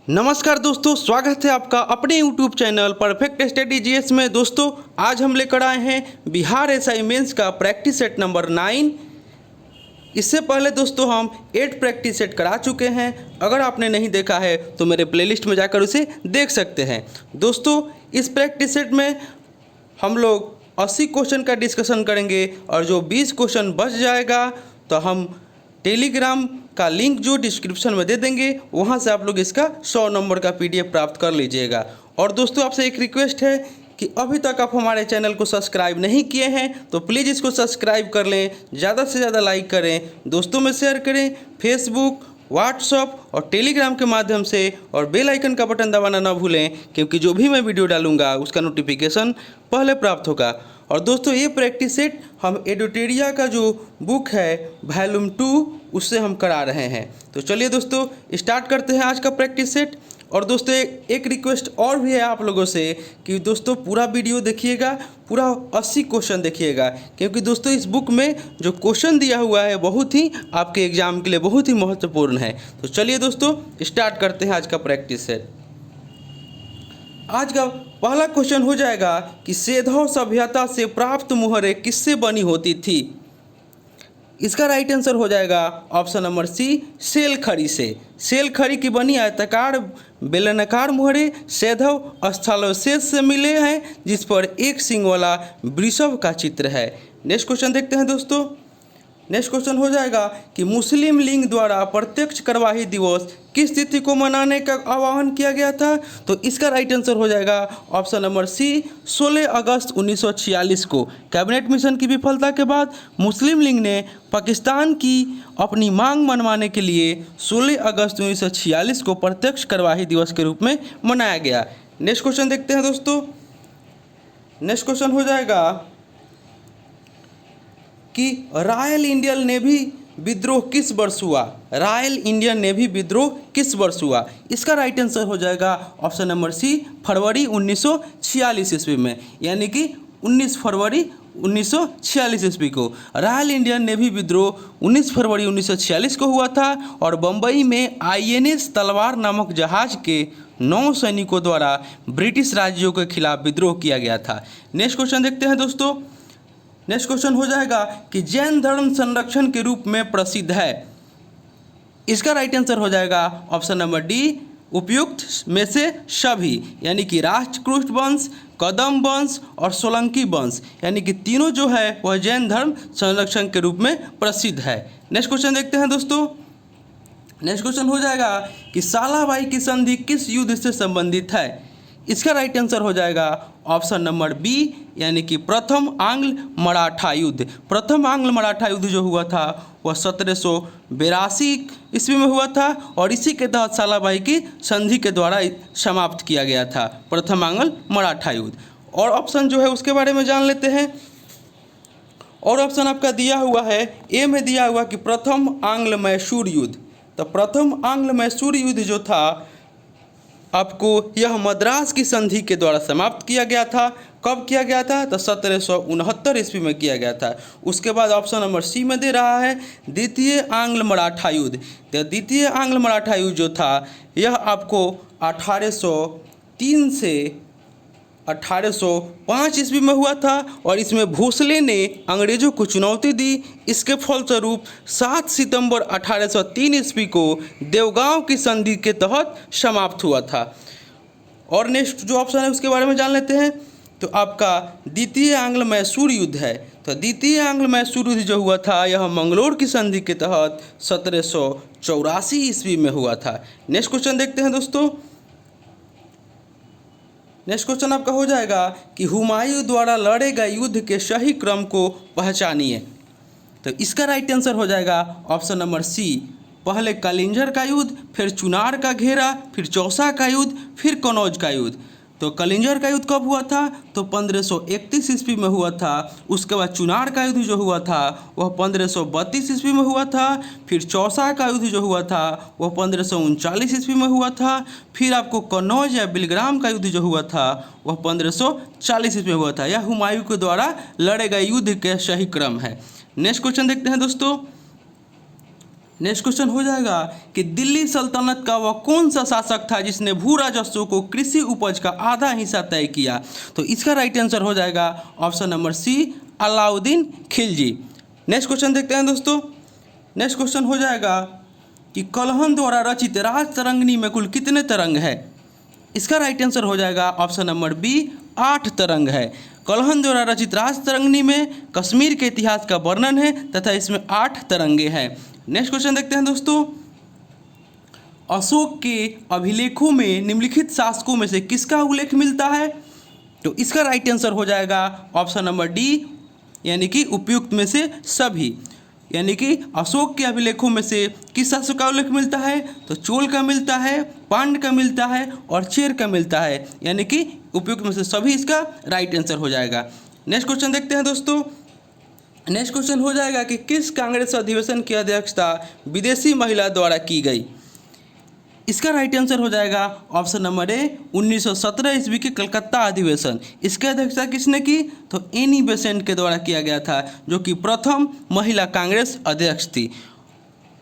नमस्कार दोस्तों, स्वागत है आपका अपने YouTube channel perfect study GS में। दोस्तों आज हम लेकर आए हैं बिहार एसआई मेंस का प्रैक्टिस सेट नंबर 9। इससे पहले दोस्तों हम 8 प्रैक्टिस सेट करा चुके हैं। अगर आपने नहीं देखा है तो मेरे प्लेलिस्ट में जाकर उसे देख सकते हैं। दोस्तों इस प्रैक्टिस सेट में हम लोग 80 क्वेश्चन का डिस्कशन करेंगे और जो 20 क्वेश्चन बच जाएगा तो हम टेलीग्राम का लिंक जो डिस्क्रिप्शन में दे देंगे, वहां से आप लोग इसका 100 नंबर का पीडीएफ प्राप्त कर लीजिएगा। और दोस्तों आपसे एक रिक्वेस्ट है कि अभी तक आप हमारे चैनल को सब्सक्राइब नहीं किए हैं तो प्लीज़ इसको सब्सक्राइब कर लें, ज़्यादा से ज़्यादा लाइक करें, दोस्तों में शेयर करें, फेसबुक, व्हाट्सअप और टेलीग्राम के माध्यम से, और बेल आइकन का बटन दबाना ना भूलें क्योंकि जो भी मैं वीडियो डालूंगा उसका नोटिफिकेशन पहले प्राप्त होगा। और दोस्तों ये प्रैक्टिस सेट हम एडुटेरिया का जो बुक है वॉल्यूम 2 उससे हम करा रहे हैं। तो चलिए दोस्तों स्टार्ट करते हैं आज का प्रैक्टिस सेट। और दोस्तों एक रिक्वेस्ट और भी है आप लोगों से कि दोस्तों पूरा वीडियो देखिएगा, पूरा 80 क्वेश्चन देखिएगा, क्योंकि दोस्तों इस बुक में जो क्वेश्चन दिया हुआ है बहुत ही आपके एग्जाम के लिए बहुत ही महत्वपूर्ण है। तो चलिए दोस्तों स्टार्ट करते हैं आज का प्रैक्टिस सेट। आज का पहला क्वेश्चन हो जाएगा कि सेधव सभ्यता से प्राप्त मुहरें किससे बनी होती थी। इसका राइट आंसर हो जाएगा ऑप्शन नंबर सी, सेल खड़ी से। सेल खड़ी की बनी आयताकार बेलनाकार मुहरें सेधव स्थलावशेष से मिले हैं, जिस पर एक सींग वाला वृषभ का चित्र है। नेक्स्ट क्वेश्चन देखते हैं दोस्तों। नेक्स्ट क्वेश्चन हो जाएगा कि मुस्लिम लीग द्वारा प्रत्यक्ष कार्यवाही दिवस किस तिथि को मनाने का आह्वान किया गया था। तो इसका राइट आंसर हो जाएगा ऑप्शन नंबर सी, 16 अगस्त 1946 को। कैबिनेट मिशन की विफलता के बाद मुस्लिम लीग ने पाकिस्तान की अपनी मांग मनवाने के लिए 16 अगस्त 1946 को प्रत्यक्ष कार्यवाही दिवस के रूप में मनाया गया। नेक्स्ट क्वेश्चन देखते हैं दोस्तों। नेक्स्ट क्वेश्चन हो जाएगा कि रॉयल इंडियन नेवी विद्रोह किस वर्ष हुआ। रॉयल इंडियन नेवी विद्रोह किस वर्ष हुआ। इसका राइट आंसर हो जाएगा ऑप्शन नंबर सी, फरवरी 1946 ईस्वी में, यानी कि 19 फरवरी 1946 ईस्वी को रॉयल इंडियन नेवी विद्रोह 19 फरवरी 1946 को हुआ था। और बम्बई में आईएनएस तलवार नामक जहाज के 9 सैनिकों द्वारा ब्रिटिश राज्यों के खिलाफ विद्रोह किया गया था। नेक्स्ट क्वेश्चन देखते हैं दोस्तों। नेक्स्ट क्वेश्चन हो जाएगा कि जैन धर्म संरक्षण के रूप में प्रसिद्ध है। इसका राइट आंसर हो जाएगा ऑप्शन नंबर डी, उपयुक्त में से सभी, यानी कि राष्ट्रकूट वंश, कदम वंश और सोलंकी वंश, यानी कि तीनों जो है वह जैन धर्म संरक्षण के रूप में प्रसिद्ध है। नेक्स्ट क्वेश्चन देखते हैं दोस्तों। नेक्स्ट क्वेश्चन हो जाएगा कि सालाबाई की संधि किस युद्ध से संबंधित है। इसका राइट आंसर हो जाएगा ऑप्शन नंबर बी, यानी कि प्रथम आंग्ल मराठा युद्ध। प्रथम आंग्ल मराठा युद्ध जो हुआ था वह 1782 ईस्वी में हुआ था और इसी के तहत सालाबाई की संधि के द्वारा समाप्त किया गया था प्रथम आंग्ल मराठा युद्ध। और ऑप्शन जो है उसके बारे में जान लेते हैं। और ऑप्शन आपका दिया हुआ है, ए में दिया हुआ कि प्रथम आंग्ल मैसूर युद्ध। तो प्रथम आंग्ल मैसूर युद्ध जो था आपको यह मद्रास की संधि के द्वारा समाप्त किया गया था। कब किया गया था? तो 1769 ईस्वी में किया गया था। उसके बाद ऑप्शन नंबर सी में दे रहा है द्वितीय आंग्ल मराठा युद्ध। तो द्वितीय आंग्ल मराठा युद्ध जो था यह आपको 1803 से 1805 ईस्वी में हुआ था और इसमें भोसले ने अंग्रेजों को चुनौती दी। इसके फलस्वरूप 7 सितंबर 1803 ईस्वी को देवगांव की संधि के तहत समाप्त हुआ था। और नेक्स्ट जो ऑप्शन है उसके बारे में जान लेते हैं। तो आपका द्वितीय आंग्ल मैसूर युद्ध है। तो द्वितीय आंग्ल मैसूर युद्ध जो हुआ था यह मंगलोर की संधि के तहत 1784 ईस्वी में हुआ था। नेक्स्ट क्वेश्चन देखते हैं दोस्तों। नेक्स्ट क्वेश्चन आपका हो जाएगा कि हुमायूं द्वारा लड़े गए युद्ध के सही क्रम को पहचानिए। तो इसका राइट आंसर हो जाएगा ऑप्शन नंबर सी, पहले कलिंजर का युद्ध, फिर चुनार का घेरा, फिर चौसा का युद्ध, फिर कनौज का युद्ध। तो कलिंजर का युद्ध कब हुआ था? तो 1531 ईस्वी में हुआ था। उसके बाद चुनार का युद्ध जो हुआ था वह 1532 ईस्वी में हुआ था। फिर चौसा का युद्ध जो हुआ था वह 1539 ईस्वी में हुआ था। फिर आपको कन्नौज या बिलग्राम का युद्ध जो हुआ था वह 1540 ईस्वी में हुआ था। यह हुमायूं के द्वारा लड़े गए युद्ध के सही क्रम है। नेक्स्ट क्वेश्चन देखते हैं दोस्तों। नेक्स्ट क्वेश्चन हो जाएगा कि दिल्ली सल्तनत का वह कौन सा शासक था जिसने भू राजस्व को कृषि उपज का आधा हिस्सा तय किया। तो इसका राइट आंसर हो जाएगा option number C, Alauddin Khilji. Next question देखते हैं दोस्तों। नेक्स्ट क्वेश्चन हो जाएगा कि कलहन द्वारा रचित राज तरंगिणी में कुल कितने तरंग है। इसका राइट आंसर हो जाएगा ऑप्शन नंबर बी, 8 तरंग है। कलहन द्वारा रचित राज तरंगिणी में कश्मीर के इतिहास का वर्णन है तथा इसमें 8 तरंगे हैं। नेक्स्ट क्वेश्चन देखते हैं दोस्तों। अशोक के अभिलेखों में निम्नलिखित शासकों में से किसका उल्लेख मिलता है। तो इसका राइट आंसर हो जाएगा ऑप्शन नंबर डी, यानी कि उपयुक्त में से सभी। यानी कि अशोक के अभिलेखों में से किस शासक का उल्लेख मिलता है। तो चोल का मिलता है, पांड्य का मिलता है और चेर का मिलता है, यानी कि उपयुक्त में से सभी इसका राइट आंसर हो जाएगा। नेक्स्ट क्वेश्चन देखते हैं दोस्तों। नेक्स्ट क्वेश्चन हो जाएगा कि किस कांग्रेस अधिवेशन की अध्यक्षता विदेशी महिला द्वारा की गई। इसका राइट आंसर हो जाएगा ऑप्शन नंबर ए, 1917 ईस्वी के कलकत्ता अधिवेशन। इसकी अध्यक्षता किसने की। तो एनी बेसेंट के द्वारा किया गया था, जो कि प्रथम महिला कांग्रेस अध्यक्ष थी,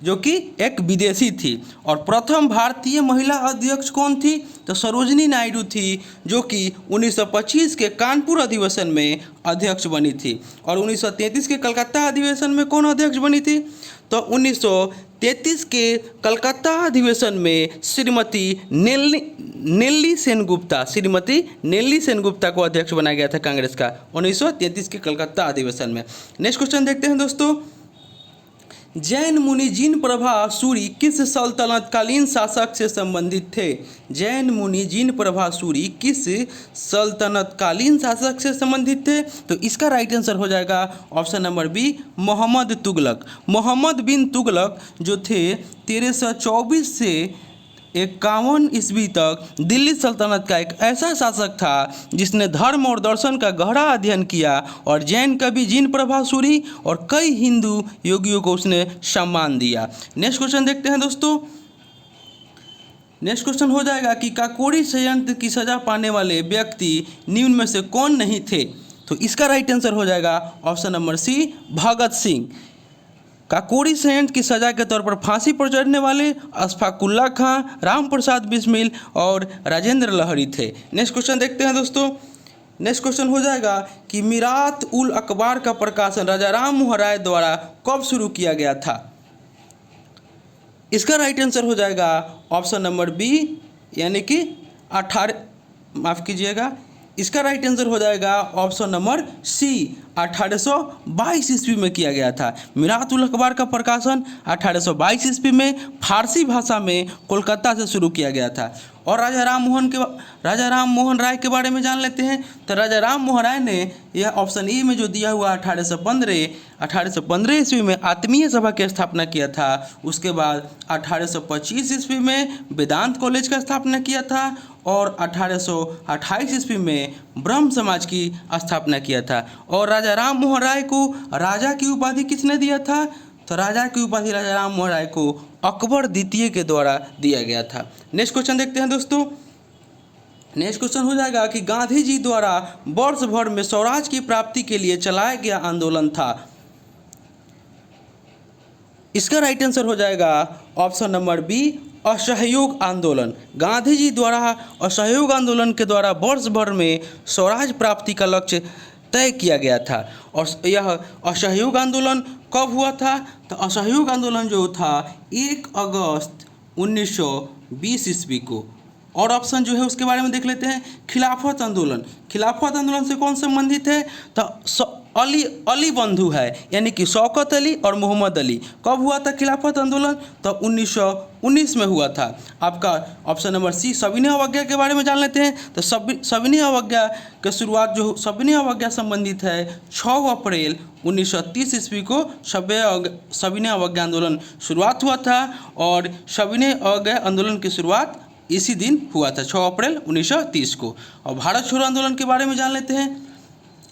जो कि एक विदेशी थी। और प्रथम भारतीय महिला अध्यक्ष कौन थी। तो सरोजिनी नायडू थी, जो कि 1925 के कानपुर अधिवेशन में अध्यक्ष बनी थी। और 1933 के कलकत्ता अधिवेशन में कौन अध्यक्ष बनी थी। तो 1933 के कलकत्ता अधिवेशन में श्रीमती नेल्ली सेनगुप्ता को अध्यक्ष बनाया गया था कांग्रेस का 1933 के कलकत्ता अधिवेशन में। नेक्स्ट क्वेश्चन देखते हैं दोस्तों। जैन मुनि जिन प्रभा सूरी किस सल्तनतकालीन शासक से संबंधित थे। जैन मुनि जिन प्रभा सूरी किस सल्तनतकालीन शासक से संबंधित थे। तो इसका राइट आंसर हो जाएगा option number B, Mohammad Tughlaq. Mohammad bin Tughlaq जो थे 1324 से 51 ईस्वी तक दिल्ली सल्तनत का एक ऐसा शासक था जिसने धर्म और दर्शन का गहरा अध्ययन किया और जैन कवि जिन प्रभा सूरी और कई हिंदू योगियों को उसने सम्मान दिया। नेक्स्ट क्वेश्चन देखते हैं दोस्तों। नेक्स्ट क्वेश्चन हो जाएगा कि काकोरी षड्यंत्र की सजा पाने वाले व्यक्ति निम्न में से कौन नहीं थे। तो इसका राइट आंसर हो जाएगा ऑप्शन नंबर सी, भगत सिंह। काकोरी षड्यंत्र की सजा के तौर पर फांसी पर चढ़ने वाले अशफाकुल्ला खां, राम प्रसाद बिस्मिल और राजेंद्र लहरी थे। नेक्स्ट क्वेश्चन देखते हैं दोस्तों। नेक्स्ट क्वेश्चन हो जाएगा कि मीरात उल अकबार का प्रकाशन राजा राम मोहन राय द्वारा कब शुरू किया गया था। इसका राइट आंसर हो जाएगा ऑप्शन नंबर बी, यानी कि 18 इसका राइट आंसर हो जाएगा ऑप्शन नंबर सी, 1822 ईस्वी में किया गया था। मीरात उल अकबार का प्रकाशन 1822 ईस्वी में फारसी भाषा में कोलकाता से शुरू किया गया था। और राजा राम मोहन राय के बारे में जान लेते हैं। तो राजा राम मोहन राय ने यह ऑप्शन ए में जो दिया हुआ 1815 ईस्वी में आत्मीय सभा की स्थापना किया था। उसके बाद 1825 ईस्वी में वेदांत कॉलेज का स्थापना किया था और 1828 ईस्वी में ब्रह्म समाज की स्थापना किया था। और राजा राम मोहन राय को राजा की उपाधि किसने दिया था। तो राजा की उपाधि राजा राम मोहन राय को अकबर द्वितीय के द्वारा दिया गया था। नेक्स्ट क्वेश्चन देखते हैं दोस्तों। नेक्स्ट क्वेश्चन हो जाएगा कि गांधी जी द्वारा वर्ष भर में स्वराज की प्राप्ति के लिए चलाया गया आंदोलन था। इसका राइट आंसर हो जाएगा ऑप्शन नंबर बी, असहयोग आंदोलन। गांधी जी द्वारा असहयोग आंदोलन के द्वारा वर्ष भर में स्वराज प्राप्ति का लक्ष्य तय किया गया था। और यह असहयोग आंदोलन कब हुआ था। तो असहयोग आंदोलन जो था 1 अगस्त 1920 ईस्वी को। और ऑप्शन जो है उसके बारे में देख लेते हैं। खिलाफत आंदोलन से कौन संबंधित है। तो अली बंधु है, यानी कि शौकत अली और मोहम्मद अली। कब हुआ था खिलाफत आंदोलन। तो 1919 में हुआ था। आपका ऑप्शन नंबर सी, सविनय अवज्ञा के बारे में जान लेते हैं। तो सविनय अवज्ञा की शुरुआत जो सविनय अवज्ञा संबंधित है 6 अप्रैल 1930 ईस्वी को सविनय अवज्ञा आंदोलन शुरुआत हुआ था। और सविनय अवज्ञा आंदोलन की शुरुआत इसी दिन हुआ था 6 अप्रैल 1930 को। और भारत छोड़ो आंदोलन के बारे में जान लेते हैं।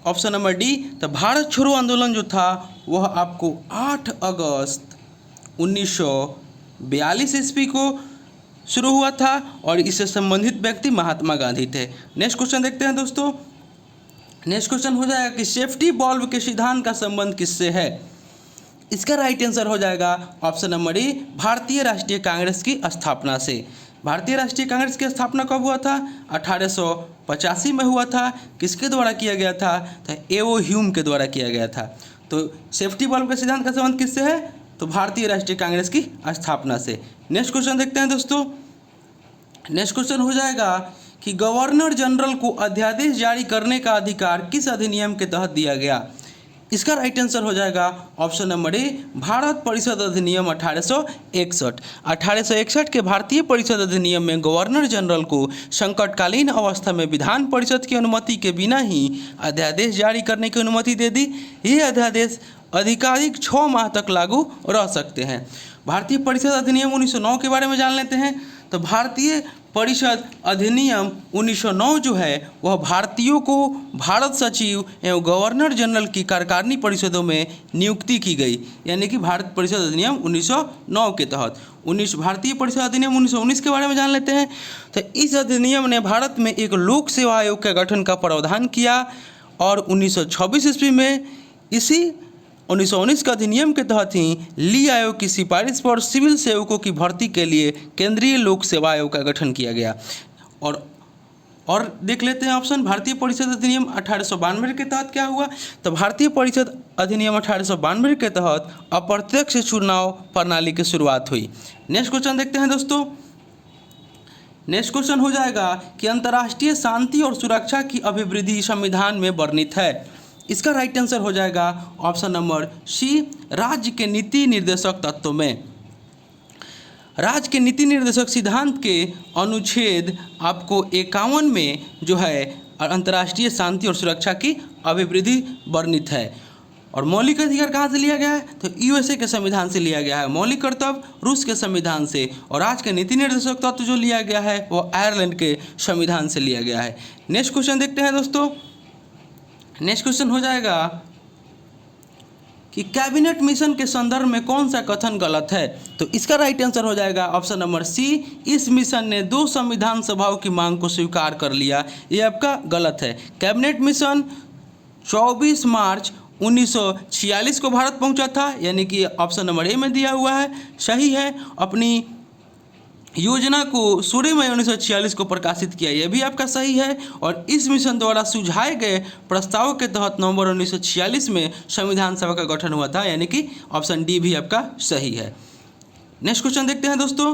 Option number D. तो भारत छोड़ो आंदोलन जो था वह आपको 8 अगस्त 1942 ईस्वी को शुरू हुआ था और इससे संबंधित व्यक्ति महात्मा गांधी थे। नेक्स्ट क्वेश्चन देखते हैं दोस्तों। नेक्स्ट क्वेश्चन हो जाएगा कि सेफ्टी बॉल्व के सिद्धांत का संबंध किससे है। इसका राइट आंसर हो जाएगा ऑप्शन नंबर ए, भारतीय राष्ट्रीय कांग्रेस की स्थापना से। भारतीय राष्ट्रीय कांग्रेस की स्थापना कब हुआ था? 1885 में हुआ था। किसके द्वारा किया गया था? तो एओ ह्यूम के द्वारा किया गया था। तो सेफ्टी बल्ब के सिद्धांत का संबंध किससे है? तो भारतीय राष्ट्रीय कांग्रेस की स्थापना से। नेक्स्ट क्वेश्चन देखते हैं दोस्तों। नेक्स्ट क्वेश्चन हो जाएगा कि गवर्नर जनरल को अध्यादेश जारी करने का अधिकार किस अधिनियम के तहत दिया गया? इसका राइट आंसर हो जाएगा ऑप्शन नंबर ए, भारत परिषद अधिनियम 1861। 1861 के भारतीय परिषद अधिनियम में गवर्नर जनरल को संकटकालीन अवस्था में विधान परिषद की अनुमति के बिना ही अध्यादेश जारी करने की अनुमति दे दी। ये अध्यादेश आधिकारिक 6 माह तक लागू रह सकते हैं। भारतीय परिषद अधिनियम 1909 के बारे में जान लेते हैं। तो भारतीय परिषद अधिनियम 1909 जो है वह भारतीयों को भारत सचिव एवं गवर्नर जनरल की कार्यकारिणी परिषदों में नियुक्ति की गई, यानी कि भारत परिषद अधिनियम 1909 के तहत। भारतीय परिषद अधिनियम 1919 के बारे में जान लेते हैं। तो इस अधिनियम ने भारत में एक लोक सेवा आयोग के गठन का प्रावधान किया और 1926 ईस्वी में इसी 1919 का अधिनियम के तहत ही ली आयोग की सिफारिश पर सिविल सेवकों की भर्ती के लिए केंद्रीय लोक सेवा आयोग का गठन किया गया। और देख लेते हैं ऑप्शन, भारतीय परिषद अधिनियम 1892 के तहत क्या हुआ? तो भारतीय परिषद अधिनियम 1892 के तहत अप्रत्यक्ष चुनाव प्रणाली की शुरुआत हुई। नेक्स्ट क्वेश्चन देखते हैं दोस्तों। नेक्स्ट क्वेश्चन हो जाएगा कि अंतर्राष्ट्रीय शांति और सुरक्षा की अभिवृद्धि संविधान में वर्णित है। इसका राइट आंसर हो जाएगा ऑप्शन नंबर सी, राज्य के नीति निर्देशक तत्वों में। राज्य के नीति निर्देशक सिद्धांत के अनुच्छेद आपको 51 में जो है अंतर्राष्ट्रीय शांति और सुरक्षा की अभिवृद्धि वर्णित है। और मौलिक अधिकार कहाँ से लिया गया है? तो यूएसए के संविधान से लिया गया है। मौलिक कर्तव्य रूस के संविधान से, और राज्य के नीति निर्देशक तत्व जो लिया गया है वो आयरलैंड के संविधान से लिया गया है। नेक्स्ट क्वेश्चन देखते हैं दोस्तों। नेक्स्ट क्वेश्चन हो जाएगा कि कैबिनेट मिशन के संदर्भ में कौन सा कथन गलत है? तो इसका राइट आंसर हो जाएगा ऑप्शन नंबर सी, इस मिशन ने 2 संविधान सभाओं की मांग को स्वीकार कर लिया। ये आपका गलत है। कैबिनेट मिशन 24 मार्च 1946 को भारत पहुंचा था, यानी कि ऑप्शन नंबर ए में दिया हुआ है, सही है। अपनी योजना को 16 मई 1946 को प्रकाशित किया, यह भी आपका सही है। और इस मिशन द्वारा सुझाए गए प्रस्तावों के तहत नवंबर 1946 में संविधान सभा का गठन हुआ था, यानी कि ऑप्शन डी भी आपका सही है। नेक्स्ट क्वेश्चन देखते हैं दोस्तों।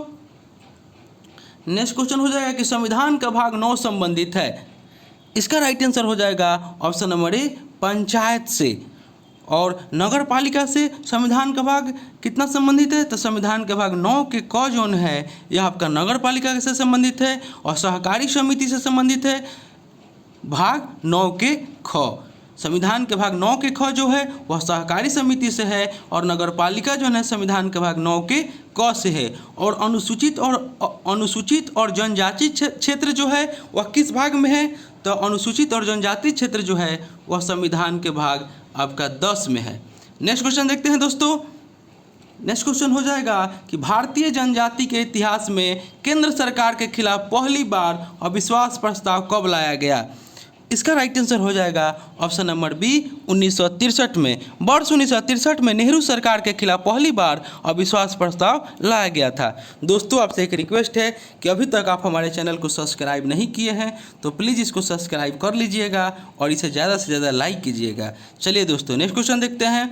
नेक्स्ट क्वेश्चन हो जाएगा कि संविधान का भाग 9 संबंधित है। इसका राइट आंसर हो जाएगा ऑप्शन नंबर ए, पंचायत से। और नगर पालिका से संविधान का भाग कितना संबंधित है? तो संविधान का भाग 9 के क जोन है यह आपका नगर पालिका से संबंधित है, और सहकारी समिति से संबंधित है भाग 9 के ख। संविधान के भाग 9 के ख जो है वह सहकारी समिति से है, और नगर पालिका जो है संविधान के भाग 9 के क से है। और अनुसूचित और जनजाति क्षेत्र जो है वह किस भाग में है? तो अनुसूचित और जनजाति क्षेत्र जो है वह संविधान के भाग आपका 10 में है। नेक्स्ट क्वेश्चन देखते हैं दोस्तों। नेक्स्ट क्वेश्चन हो जाएगा कि भारतीय जनजाति के इतिहास में केंद्र सरकार के खिलाफ पहली बार अविश्वास प्रस्ताव कब लाया गया? इसका राइट आंसर हो जाएगा ऑप्शन नंबर बी, 1963 में। वर्ष 1963 में नेहरू सरकार के खिलाफ पहली बार अविश्वास प्रस्ताव लाया गया था। दोस्तों आपसे एक रिक्वेस्ट है कि अभी तक आप हमारे चैनल को सब्सक्राइब नहीं किए हैं तो प्लीज़ इसको सब्सक्राइब कर लीजिएगा और इसे ज़्यादा से ज़्यादा लाइक कीजिएगा। चलिए दोस्तों नेक्स्ट क्वेश्चन देखते हैं।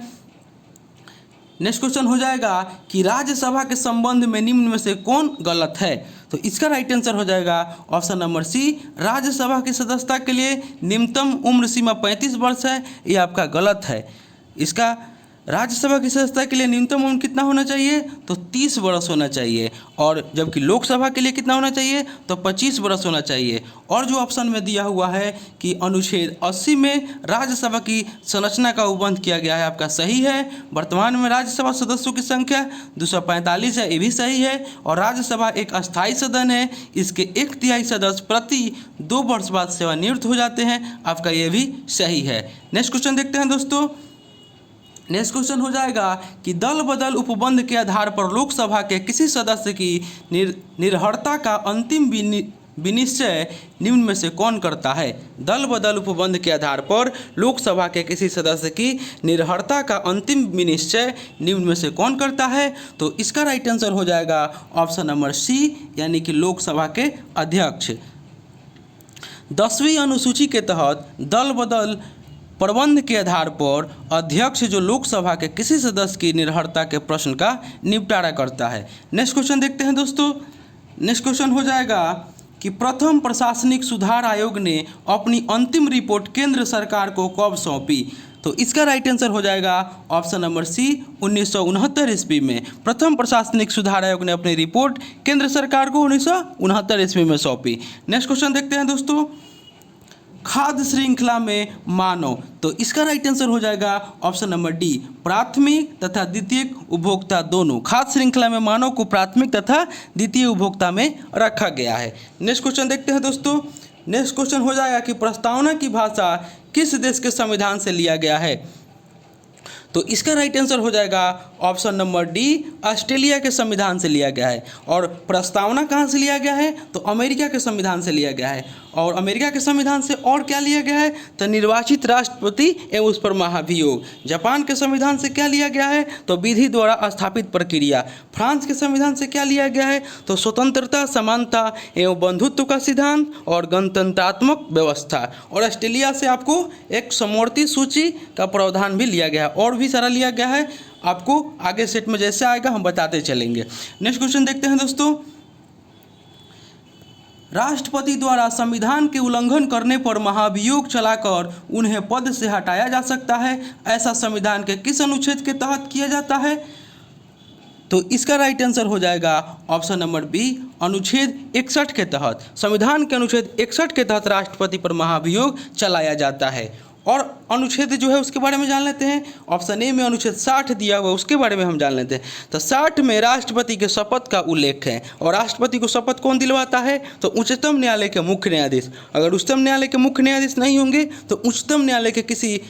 नेक्स्ट क्वेश्चन हो जाएगा कि राज्यसभा के संबंध में निम्न में से कौन गलत है? तो इसका राइट आंसर हो जाएगा ऑप्शन नंबर सी, राज्यसभा की सदस्यता के लिए न्यूनतम उम्र सीमा 35 वर्ष है। ये आपका गलत है। इसका राज्यसभा की सदस्यता के लिए न्यूनतम उम्र कितना होना चाहिए? तो 30 वर्ष होना चाहिए, और जबकि लोकसभा के लिए कितना होना चाहिए? तो 25 वर्ष होना चाहिए। और जो ऑप्शन में दिया हुआ है कि अनुच्छेद 80 में राज्यसभा की संरचना का उपबंध किया गया है, आपका सही है। वर्तमान में राज्यसभा सदस्यों की संख्या 245 है, ये भी सही है। और राज्यसभा एक अस्थायी सदन है, इसके 1/3 सदस्य प्रति 2 वर्ष बाद सेवानिवृत्त हो जाते हैं, आपका ये भी सही है। नेक्स्ट क्वेश्चन देखते हैं दोस्तों। नेक्स्ट क्वेश्चन हो जाएगा कि दल बदल उपबंध के आधार पर लोकसभा के किसी सदस्य की निर्हरता का अंतिम विनिश्चय निम्न में से कौन करता है? दल बदल उपबंध के आधार पर लोकसभा के किसी सदस्य की निर्भरता का अंतिम विनिश्चय निम्न में से कौन करता है? तो इसका राइट आंसर हो जाएगा ऑप्शन नंबर सी, यानी कि लोकसभा के अध्यक्ष। 10वीं अनुसूची के तहत दल बदल प्रबंध के आधार पर अध्यक्ष जो लोकसभा के किसी सदस्य की निर्भरता के प्रश्न का निपटारा करता है। नेक्स्ट क्वेश्चन देखते हैं दोस्तों। नेक्स्ट क्वेश्चन हो जाएगा कि प्रथम प्रशासनिक सुधार आयोग ने अपनी अंतिम रिपोर्ट केंद्र सरकार को कब सौंपी? तो इसका राइट आंसर हो जाएगा ऑप्शन नंबर सी, 1969 ईस्वी में प्रथम प्रशासनिक सुधार आयोग ने अपनी रिपोर्ट केंद्र सरकार को 1969 ईस्वी में सौंपी। नेक्स्ट क्वेश्चन देखते हैं दोस्तों। खाद्य श्रृंखला में मानव, तो इसका राइट आंसर हो जाएगा ऑप्शन नंबर डी, प्राथमिक तथा द्वितीयक उपभोक्ता दोनों। खाद्य श्रृंखला में मानव को प्राथमिक तथा द्वितीय उपभोक्ता में रखा गया है। नेक्स्ट क्वेश्चन देखते हैं दोस्तों। नेक्स्ट क्वेश्चन हो जाएगा कि प्रस्तावना की भाषा किस देश के संविधान से लिया गया है? तो इसका राइट आंसर हो जाएगा ऑप्शन नंबर डी, ऑस्ट्रेलिया के संविधान से लिया गया है। और प्रस्तावना कहाँ से लिया गया है? तो अमेरिका के संविधान से लिया गया है। और अमेरिका के संविधान से और क्या लिया गया है? तो निर्वाचित राष्ट्रपति एवं उस पर महाभियोग। जापान के संविधान से क्या लिया गया है? तो विधि द्वारा स्थापित प्रक्रिया। फ्रांस के संविधान से क्या लिया गया है? तो स्वतंत्रता, समानता एवं बंधुत्व का सिद्धांत और गणतंत्रात्मक व्यवस्था। और ऑस्ट्रेलिया से आपको एक समवर्ती सूची का प्रावधान भी लिया गया है, और भी सारा लिया गया है। आपको आगे सेट में जैसे आएगा हम बताते चलेंगे। नेक्स्ट क्वेश्चन देखते हैं दोस्तों। राष्ट्रपति द्वारा संविधान के उल्लंघन करने पर महाभियोग चलाकर उन्हें पद से हटाया जा सकता है। ऐसा संविधान के किस अनुच्छेद के तहत किया जाता है? तो इसका राइट आंसर हो जाएगा ऑप्शन नंबर बी, अनुच्छेद 61 के तहत। संविधान के अनुच्छेद 61 के तहत राष्ट्रपति पर महाभियोग चलाया जाता है। और अनुच्छेद जो है उसके बारे में जान लेते हैं। ऑप्शन ए में अनुच्छेद 60 दिया हुआ, उसके बारे में हम जान लेते हैं। तो 60 में राष्ट्रपति के शपथ का उल्लेख है। और राष्ट्रपति को शपथ कौन दिलवाता है? तो उच्चतम न्यायालय के मुख्य न्यायाधीश। अगर उच्चतम न्यायालय के मुख्य न्यायाधीश नहीं होंगे तो उच्चतम न्यायालय के किसी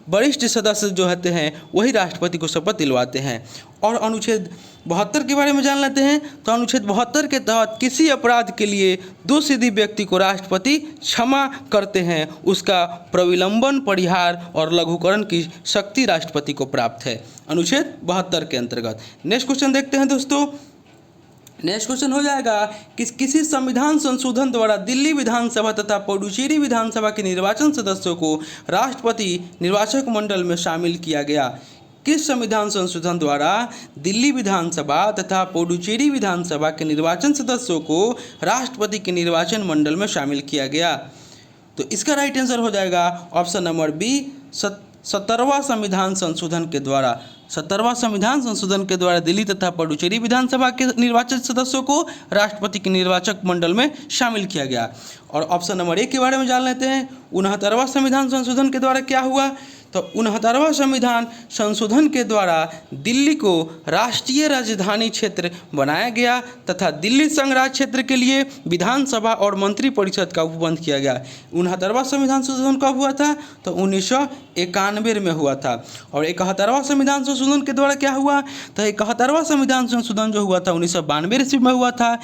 वरिष्ठ सदस्य जो होते हैं वही राष्ट्रपति को शपथ दिलवाते हैं। और अनुच्छेद 72 के बारे में जान लेते हैं। तो अनुच्छेद 72 के तहत किसी अपराध के लिए दोषी व्यक्ति को राष्ट्रपति क्षमा करते हैं, उसका प्रविलंबन, परिहार और लघुकरण की शक्ति राष्ट्रपति को प्राप्त है, अनुच्छेद 72 के अंतर्गत। नेक्स्ट क्वेश्चन देखते हैं दोस्तों। नेक्स्ट क्वेश्चन हो जाएगा कि किसी संविधान संशोधन द्वारा दिल्ली विधानसभा तथा पुडुचेरी विधानसभा के निर्वाचन सदस्यों को राष्ट्रपति निर्वाचक मंडल में शामिल किया गया? किस संविधान संशोधन द्वारा दिल्ली विधानसभा तथा पुडुचेरी विधानसभा के निर्वाचन सदस्यों को राष्ट्रपति के निर्वाचन मंडल में शामिल किया गया? तो इसका राइट आंसर हो जाएगा ऑप्शन नंबर बी, 17वां संविधान संशोधन के द्वारा। 17वां संविधान संशोधन के द्वारा दिल्ली तथा पुडुचेरी विधानसभा के निर्वाचित सदस्यों को राष्ट्रपति के निर्वाचक मंडल में शामिल किया गया। और ऑप्शन नंबर ए के बारे में जान लेते हैं। 69वां संविधान संशोधन के द्वारा क्या हुआ? तो 69वां संविधान संशोधन के द्वारा दिल्ली को राष्ट्रीय राजधानी क्षेत्र बनाया गया तथा दिल्ली संघ राज्य क्षेत्र के लिए विधानसभा और मंत्रिपरिषद का उपबंध किया गया। 69वां संविधान संशोधन कब हुआ था? तो 1991 में हुआ था। और 71वां संविधान संशोधन के द्वारा क्या हुआ? तो 71वां संविधान संशोधन जो हुआ था 1992 ईस्वी में हुआ था।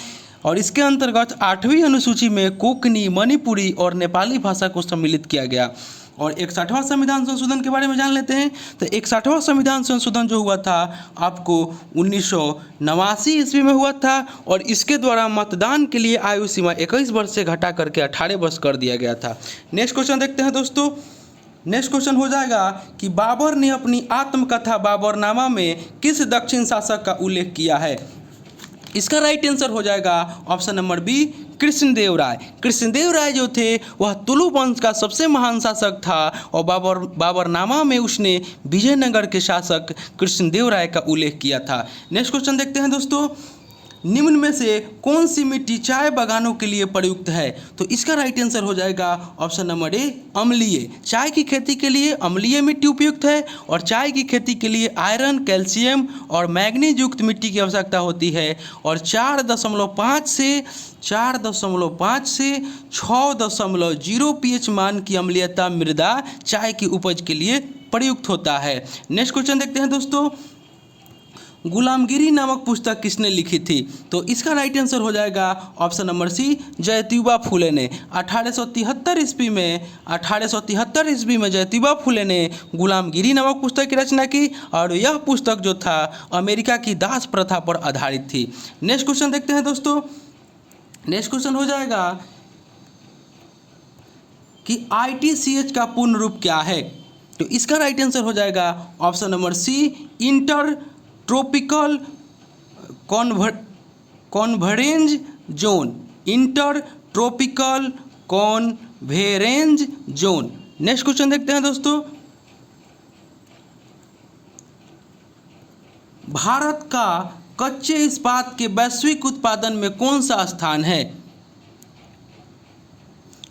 और इसके अंतर्गत 8वीं अनुसूची में कोंकणी, मणिपुरी और नेपाली भाषा को सम्मिलित किया गया। और 61वां संविधान संशोधन के बारे में जान लेते हैं। तो 61वां संविधान संशोधन जो हुआ था आपको 1989 ईस्वी में हुआ था। और इसके द्वारा मतदान के लिए आयु सीमा 21 वर्ष से घटा करके 18 वर्ष कर दिया गया था। नेक्स्ट क्वेश्चन देखते हैं दोस्तों। नेक्स्ट क्वेश्चन हो जाएगा कि बाबर ने अपनी आत्मकथा बाबरनामा में किस दक्षिण शासक का उल्लेख किया है? इसका राइट आंसर हो जाएगा ऑप्शन नंबर बी, कृष्णदेव राय। कृष्णदेव राय जो थे वह तुलु वंश का सबसे महान शासक था। और बाबरनामा में उसने विजयनगर के शासक कृष्णदेव राय का उल्लेख किया था। नेक्स्ट क्वेश्चन देखते हैं दोस्तों। निम्न में से कौन सी मिट्टी चाय बागानों के लिए प्रयुक्त है? तो इसका राइट आंसर हो जाएगा ऑप्शन नंबर ए, अम्लीय। चाय की खेती के लिए अम्लीय मिट्टी उपयुक्त है। और चाय की खेती के लिए आयरन, कैल्शियम और मैग्नीज युक्त मिट्टी की आवश्यकता होती है। और 4.5 से 6.0 pH मान की अम्लीयता मृदा चाय की उपज के लिए प्रयुक्त होता है। नेक्स्ट क्वेश्चन देखते हैं दोस्तों। गुलामगिरी नामक पुस्तक किसने लिखी थी? तो इसका राइट आंसर हो जाएगा ऑप्शन नंबर सी, ज्योतिबा फुले ने। 1873 ईस्वी में ज्योतिबा फुले ने गुलामगिरी नामक पुस्तक की रचना की और यह पुस्तक जो था अमेरिका की दास प्रथा पर आधारित थी। नेक्स्ट क्वेश्चन देखते हैं दोस्तों। नेक्स्ट क्वेश्चन हो जाएगा कि ITCH का पूर्ण रूप क्या है? तो इसका राइट आंसर हो जाएगा option number C, inter tropical convergence zone. Inter tropical convergence zone. Next question देखते हैं दोस्तों। भारत का कच्चे इस्पात के वैश्विक उत्पादन में कौन सा स्थान है?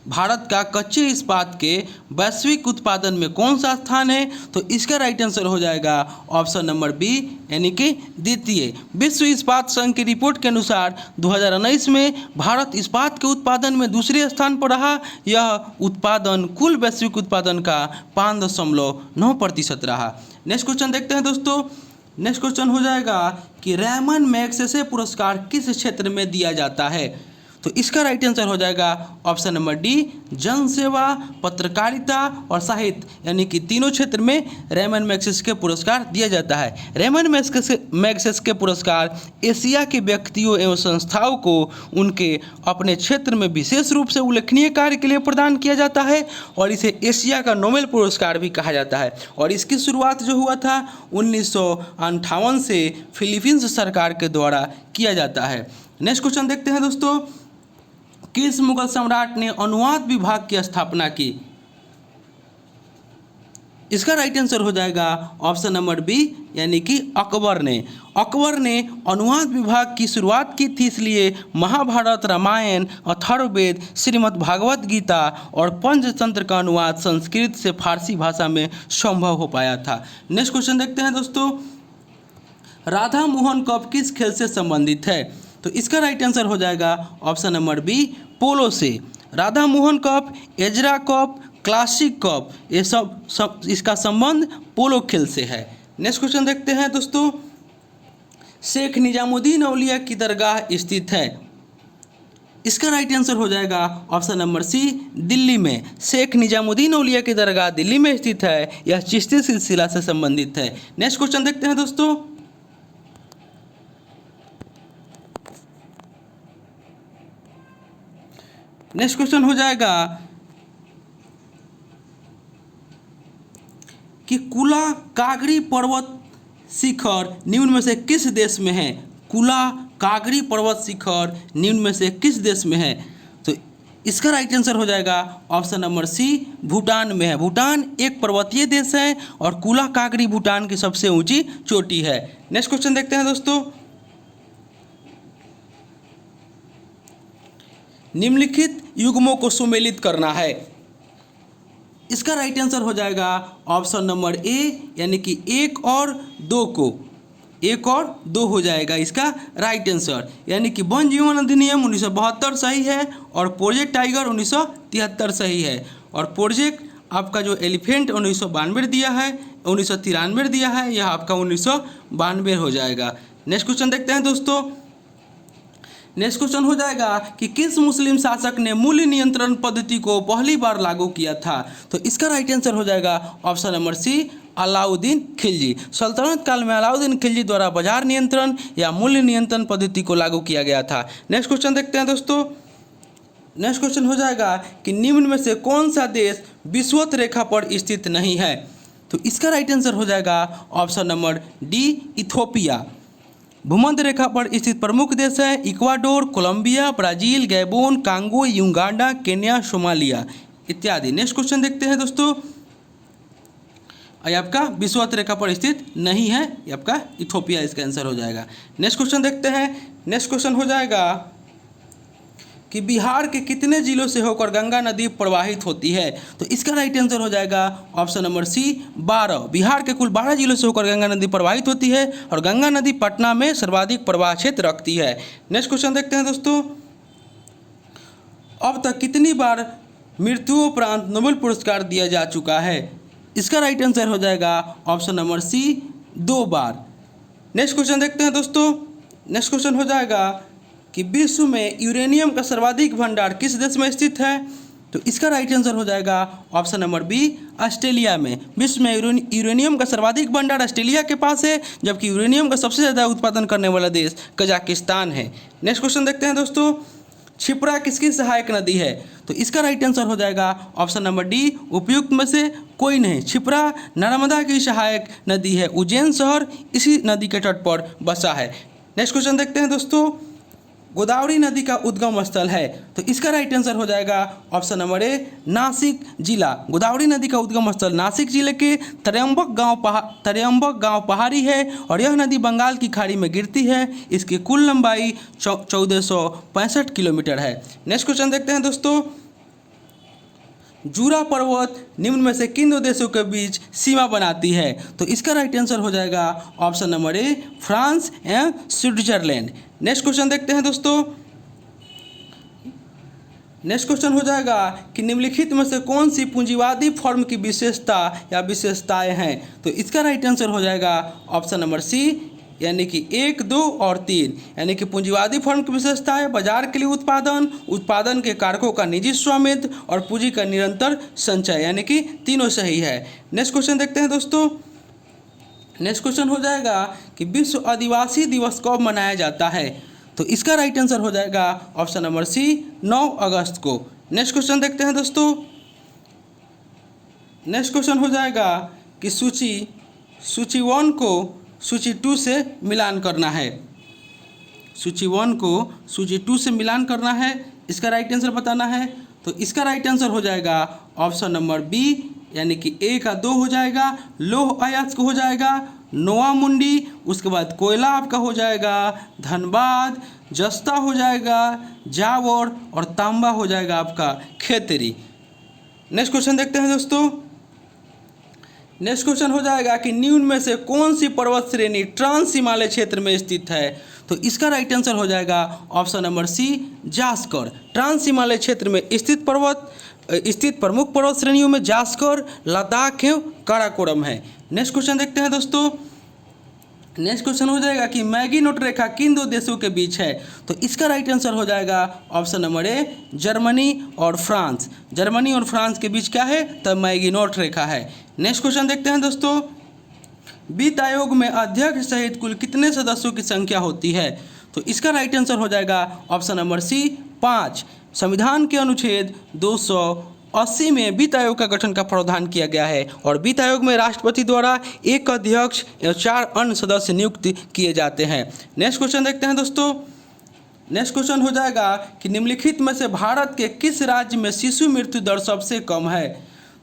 भारत का कच्चे इस्पात के वैश्विक उत्पादन में कौन सा स्थान है? तो इसका राइट आंसर हो जाएगा ऑप्शन नंबर बी, यानी कि द्वितीय। विश्व इस्पात संघ की रिपोर्ट के अनुसार 2019 में भारत इस्पात के उत्पादन में दूसरे स्थान पर रहा। यह उत्पादन कुल वैश्विक उत्पादन का 5.9% रहा। नेक्स्ट क्वेश्चन देखते हैं दोस्तों। नेक्स्ट क्वेश्चन हो जाएगा कि रैमन मैग्सेसे पुरस्कार किस क्षेत्र में दिया जाता है? तो इसका राइट आंसर हो जाएगा ऑप्शन नंबर डी, जन सेवा, पत्रकारिता और साहित्य, यानी कि तीनों क्षेत्र में रैमन मैग्सेसे के पुरस्कार दिया जाता है। रैमन मैग्सेसे के पुरस्कार एशिया के व्यक्तियों एवं संस्थाओं को उनके अपने क्षेत्र में विशेष रूप से उल्लेखनीय कार्य के लिए प्रदान किया जाता है और इसे एशिया का नोबेल पुरस्कार भी कहा जाता है। और इसकी शुरुआत जो हुआ था 1958 से फिलीपींस सरकार के द्वारा किया जाता है। नेक्स्ट क्वेश्चन देखते हैं दोस्तों। किस मुगल सम्राट ने अनुवाद विभाग की स्थापना की? इसका राइट आंसर हो जाएगा ऑप्शन नंबर बी, यानी कि अकबर ने। अकबर ने अनुवाद विभाग की शुरुआत की थी, इसलिए महाभारत, रामायण, अथर्ववेद, श्रीमद् भागवत गीता और पंचतंत्र का अनुवाद संस्कृत से फारसी भाषा में संभव हो पाया था। नेक्स्ट क्वेश्चन देखते हैं दोस्तों। राधा मोहन कप किस खेल से संबंधित है? तो इसका राइट आंसर हो जाएगा ऑप्शन नंबर बी, पोलो से। Radha Mohan cup, Ezra cup, classic cup, ये सब इसका संबंध पोलो खेल से है। नेक्स्ट क्वेश्चन देखते हैं दोस्तों। शेख निजामुद्दीन औलिया की दरगाह स्थित है? इसका राइट आंसर हो जाएगा ऑप्शन नंबर सी, दिल्ली में। शेख निजामुद्दीन औलिया की दरगाह दिल्ली में स्थित है। यह चिश्ती सिलसिला से संबंधित है। नेक्स्ट क्वेश्चन देखते हैं दोस्तों। नेक्स्ट क्वेश्चन हो जाएगा कि कुला कागरी पर्वत शिखर निम्न में से किस देश में है? कुला कागरी पर्वत शिखर निम्न में से किस देश में है? तो इसका राइट आंसर हो जाएगा ऑप्शन नंबर सी, भूटान में है। भूटान एक पर्वतीय देश है और कुला कागरी भूटान की सबसे ऊंची चोटी है। नेक्स्ट क्वेश्चन देखते हैं दोस्तों। निम्नलिखित युग्मों को सुमेलित करना है। इसका राइट आंसर हो जाएगा ऑप्शन नंबर ए, यानी कि 1 और 2 को। 1 और 2 हो जाएगा इसका राइट आंसर, यानी कि वन जीवन अधिनियम 1972 सही है और प्रोजेक्ट टाइगर 1973 सही है। और प्रोजेक्ट आपका जो एलिफेंट 1992 दिया है, 1993 दिया है, यह आपका 1992 हो जाएगा। नेक्स्ट क्वेश्चन देखते हैं दोस्तों। नेक्स्ट क्वेश्चन हो जाएगा कि किस मुस्लिम शासक ने मूल्य नियंत्रण पद्धति को पहली बार लागू किया था? तो इसका राइट आंसर हो जाएगा option number C, Alauddin Khilji. सल्तनत काल में अलाउद्दीन खिलजी द्वारा बाजार नियंत्रण या मूल्य नियंत्रण पद्धति को लागू किया गया था। नेक्स्ट क्वेश्चन देखते हैं दोस्तों। नेक्स्ट क्वेश्चन हो जाएगा कि निम्न में से कौन सा देश विषुवत रेखा पर स्थित नहीं है? तो इसका राइट आंसर हो जाएगा ऑप्शन नंबर डी, इथोपिया। भूमध्य रेखा पर स्थित प्रमुख देश है Ecuador, Colombia, Brazil, Gabon, Congo, Uganda, Kenya, Somalia इत्यादि। नेक्स्ट क्वेश्चन देखते हैं दोस्तों। ये आपका विषुवत रेखा पर स्थित नहीं है, ये आपका इथोपिया इसका आंसर हो जाएगा। नेक्स्ट क्वेश्चन देखते हैं। नेक्स्ट क्वेश्चन हो जाएगा कि बिहार के कितने जिलों से होकर गंगा नदी प्रवाहित होती है? तो इसका राइट आंसर हो जाएगा ऑप्शन नंबर सी, 12। बिहार के कुल 12 जिलों से होकर गंगा नदी प्रवाहित होती है और गंगा नदी पटना में सर्वाधिक प्रवाह क्षेत्र रखती है। नेक्स्ट क्वेश्चन देखते हैं दोस्तों। अब तक कितनी बार मृत्युपरांत नोबेल पुरस्कार दिया जा चुका है? इसका राइट आंसर हो जाएगा ऑप्शन नंबर सी, 2 बार। नेक्स्ट क्वेश्चन देखते हैं दोस्तों। नेक्स्ट क्वेश्चन हो जाएगा कि विश्व में यूरेनियम का सर्वाधिक भंडार किस देश में स्थित है? तो इसका राइट आंसर हो जाएगा ऑप्शन नंबर बी, ऑस्ट्रेलिया में। विश्व में यूरेनियम का सर्वाधिक भंडार ऑस्ट्रेलिया के पास है, जबकि यूरेनियम का सबसे ज़्यादा उत्पादन करने वाला देश कजाकिस्तान है। नेक्स्ट क्वेश्चन देखते हैं दोस्तों। क्षिप्रा किसकी सहायक नदी है? तो इसका राइट आंसर हो जाएगा ऑप्शन नंबर डी, उपयुक्त में से कोई नहीं। क्षिप्रा नर्मदा की सहायक नदी है। उज्जैन शहर इसी नदी के तट पर बसा है। नेक्स्ट क्वेश्चन देखते हैं दोस्तों। गोदावरी नदी का उद्गम स्थल है, तो इसका राइट आंसर हो जाएगा ऑप्शन नंबर ए, नासिक जिला। गोदावरी नदी का उद्गम स्थल नासिक जिले के तरेम्बक गांव पहाड़ी है और यह नदी बंगाल की खाड़ी में गिरती है। इसकी कुल लंबाई 1465 किलोमीटर है। नेक्स्ट क्वेश्चन देखते हैं दोस्तों। जूरा पर्वत निम्न में से किन दो देशों के बीच सीमा बनाती है? तो इसका राइट आंसर हो जाएगा ऑप्शन नंबर ए, फ्रांस एवं स्विट्जरलैंड। नेक्स्ट क्वेश्चन देखते हैं दोस्तों। नेक्स्ट क्वेश्चन हो जाएगा कि निम्नलिखित में से कौन सी पूंजीवादी फर्म की विशेषता या विशेषताएं हैं? तो इसका राइट आंसर हो जाएगा ऑप्शन नंबर सी, यानी कि 1, 2 और 3। यानी कि पूंजीवादी फर्म की विशेषताएं बाजार के लिए उत्पादन के कारकों का निजी स्वामित्व और पूंजी का निरंतर संचय, यानी कि तीनों सही है। नेक्स्ट क्वेश्चन देखते हैं दोस्तों। नेक्स्ट क्वेश्चन हो जाएगा कि विश्व आदिवासी दिवस कब मनाया जाता है? तो इसका राइट आंसर हो जाएगा ऑप्शन नंबर सी, 9 अगस्त को। नेक्स्ट क्वेश्चन देखते हैं दोस्तों। नेक्स्ट क्वेश्चन हो जाएगा कि सूची 1 को सूची 2 से मिलान करना है। सूची 1 को सूची 2 से मिलान करना है, इसका राइट आंसर बताना है। तो इसका राइट आंसर हो जाएगा ऑप्शन नंबर बी, यानी कि ए का 2 हो जाएगा, लौह अयस्क हो जाएगा नोआ मुंडी, उसके बाद कोयला आपका हो जाएगा धनबाद, जस्ता हो जाएगा जावड़ और तांबा हो जाएगा आपका खेतरी। नेक्स्ट क्वेश्चन देखते हैं दोस्तों। नेक्स्ट क्वेश्चन हो जाएगा कि निम्न में से कौन सी पर्वत श्रेणी ट्रांस हिमालय क्षेत्र में स्थित है? तो इसका राइट आंसर हो जाएगा option number C, Zanskar. Trans Himalaya क्षेत्र में स्थित प्रमुख पर्वत श्रेणियों में जास्कर, लद्दाख एवं काराकोरम है। नेक्स्ट क्वेश्चन देखते हैं दोस्तों। नेक्स्ट क्वेश्चन हो जाएगा कि मैगी नोट रेखा किन दो देशों के बीच है? तो इसका राइट आंसर हो जाएगा ऑप्शन नंबर ए, जर्मनी और फ्रांस। जर्मनी और फ्रांस के बीच क्या है? तो मैगी नोट रेखा है। नेक्स्ट क्वेश्चन देखते हैं दोस्तों। वित्त आयोग में अध्यक्ष सहित कुल कितने सदस्यों की संख्या होती है? तो इसका राइट आंसर हो जाएगा ऑप्शन नंबर सी, 5। संविधान के अनुच्छेद 280 में वित्त आयोग का गठन का प्रावधान किया गया है और वित्त आयोग में राष्ट्रपति द्वारा 1 अध्यक्ष एवं 4 अन्य सदस्य नियुक्त किए जाते हैं। नेक्स्ट क्वेश्चन देखते हैं दोस्तों। नेक्स्ट क्वेश्चन हो जाएगा कि निम्नलिखित में से भारत के किस राज्य में शिशु मृत्यु दर सबसे कम है?